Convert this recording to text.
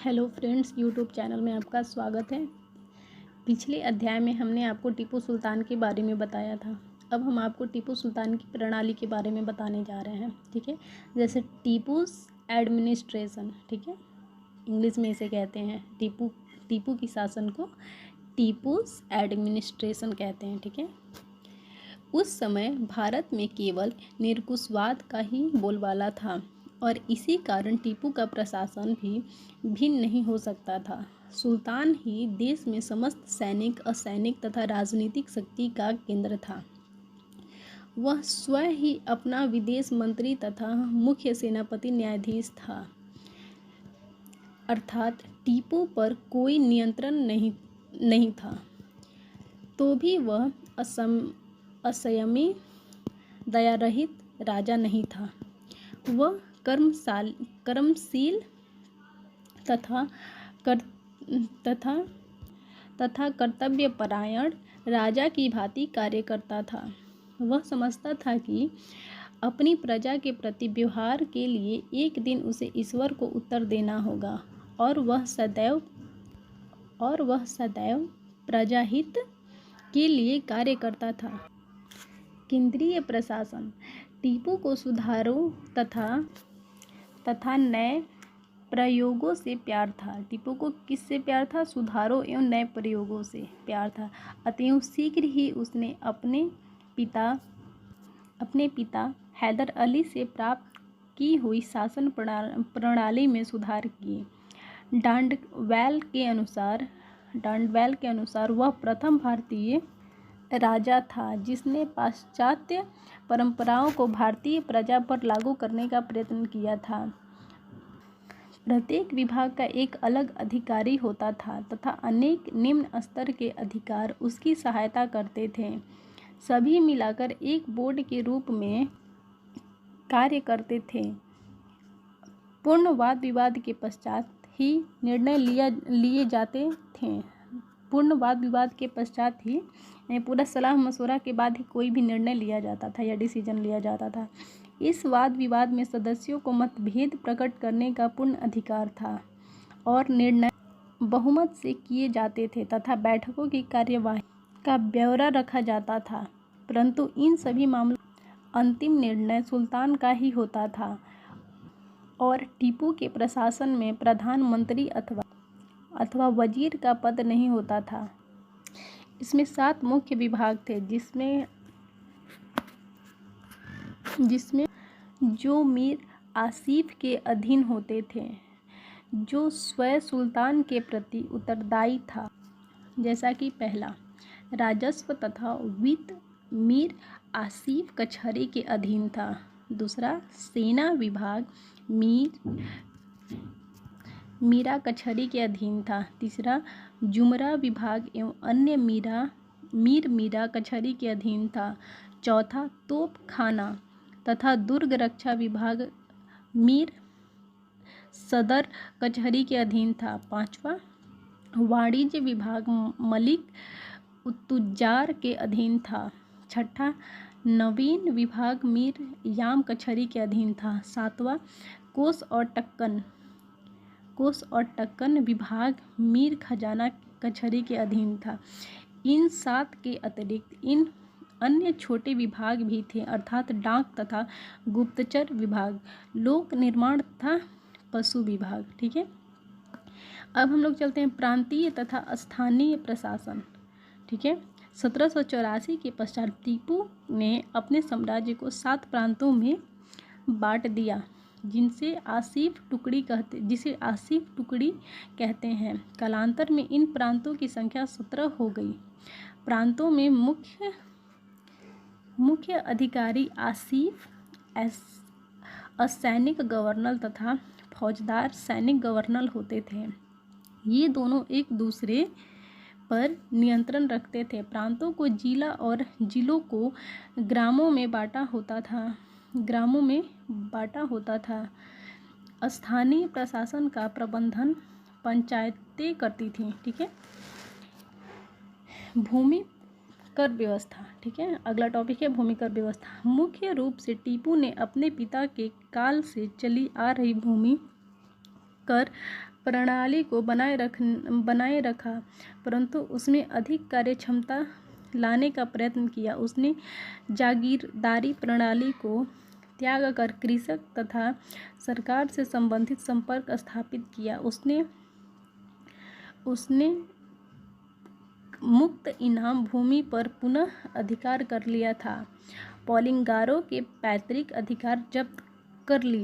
Hello friends, YouTube channel में आपका स्वागत है। पिछले अध्याय में हमने आपको टीपू सुल्तान के बारे में बताया था। अब हम आपको टीपू सुल्तान की प्रणाली के बारे में बताने जा रहे हैं। ठीक है, जैसे टीपूस एडमिनिस्ट्रेशन। ठीक है, इंग्लिश में इसे कहते हैं टीपू की शासन को टीपूस एडमिनिस्ट्रेशन कहते हैं। ठीक है, उस समय भारत में केवल निरंकुशवाद का ही बोलबाला था और इसी कारण टीपू का प्रशासन भी भिन्न नहीं हो सकता था। सुल्तान ही देश में समस्त सैनिक, असैनिक तथा राजनीतिक शक्ति का केंद्र था। वह स्वयं ही अपना विदेश मंत्री तथा मुख्य सेनापति न्यायाधीश था, अर्थात टीपू पर कोई नियंत्रण नहीं था। तो भी वह असंयमी, दयारहित राजा नहीं था। वह कर्मशील तथा कर्तव्यपरायण राजा की भांति कार्य करता था। वह समझता था कि अपनी प्रजा के प्रति व्यवहार के लिए एक दिन उसे ईश्वर को उत्तर देना होगा और वह सदैव प्रजाहित के लिए कार्य करता था। केंद्रीय प्रशासन टीपू को सुधारों तथा नए प्रयोगों से प्यार था। टीपू को किससे प्यार था? सुधारों एवं नए प्रयोगों से प्यार था। अतएव शीघ्र ही उसने अपने पिता हैदर अली से प्राप्त की हुई शासन प्रणाली में सुधार किए। डांडवैल के अनुसार वह प्रथम भारतीय राजा था जिसने पाश्चात्य परंपराओं को भारतीय प्रजा पर लागू करने का प्रयत्न किया था। प्रत्येक विभाग का एक अलग अधिकारी होता था तथा अनेक निम्न स्तर के अधिकार उसकी सहायता करते थे। सभी मिलाकर एक बोर्ड के रूप में कार्य करते थे। पूर्ण वाद विवाद के पश्चात ही निर्णय लिए जाते थे। पूर्ण वाद विवाद के पश्चात ही पूरा सलाह मशवरा के बाद ही कोई भी निर्णय लिया जाता था या डिसीजन लिया जाता था। इस वाद विवाद में सदस्यों को मतभेद प्रकट करने का पूर्ण अधिकार था और निर्णय बहुमत से किए जाते थे तथा बैठकों की कार्यवाही का ब्यौरा रखा जाता था। परंतु इन सभी मामलों अंतिम निर्णय सुल्तान का ही होता था और टीपू के प्रशासन में प्रधानमंत्री अथवा वजीर का पद नहीं होता था। इसमें 7 मुख्य विभाग थे जिसमें जो मीर आसिफ के अधीन होते थे, जो स्वयं सुल्तान के प्रति उत्तरदायी था। जैसा कि पहला, राजस्व तथा वित्त मीर आसिफ कचहरी के अधीन था। दूसरा, सेना विभाग मीरा कचहरी के अधीन था। तीसरा, जुमरा विभाग एवं अन्य मीरा कचहरी के अधीन था। चौथा, तोप खाना तथा दुर्ग रक्षा विभाग मीर सदर कचहरी के अधीन था। पांचवा, वाणिज्य विभाग मलिक तुज्जार के अधीन था। छठा, नवीन विभाग मीर याम कचहरी के अधीन था। सातवां, कोष और टक्कन विभाग मीर खजाना कचहरी के अधीन था। इन 7 के अतिरिक्त इन अन्य छोटे विभाग भी थे, अर्थात डाक तथा गुप्तचर विभाग, लोक निर्माण तथा पशु विभाग। ठीक है, अब हम लोग चलते हैं प्रांतीय तथा स्थानीय प्रशासन। ठीक है, 1784 के पश्चात टीपू ने अपने साम्राज्य को 7 प्रांतों में बांट दिया जिसे आसिफ टुकड़ी कहते हैं। कालांतर में इन प्रांतों की संख्या 17 हो गई। प्रांतों में मुख्य अधिकारी आसिफ असैनिक गवर्नर तथा फौजदार सैनिक गवर्नर होते थे। ये दोनों एक दूसरे पर नियंत्रण रखते थे। प्रांतों को जिला और जिलों को ग्रामों में बांटा होता था। स्थानीय प्रशासन का प्रबंधन पंचायतें करती थीं। ठीक है, भूमि कर व्यवस्था। ठीक है, अगला टॉपिक है भूमि कर व्यवस्था। मुख्य रूप से टीपू ने अपने पिता के काल से चली आ रही भूमि कर प्रणाली को बनाए रखा, परंतु उसमें अधिक कार्यक्षमता लाने का प्रयत्न किया। उसने जागीरदारी प्रणाली को त्याग कर कृषक तथा सरकार से संबंधित संपर्क स्थापित किया। उसने मुक्त इनाम भूमि पर पुनः अधिकार कर लिया था। पोलिंगारो के पैतृक अधिकार जब्त कर लिए।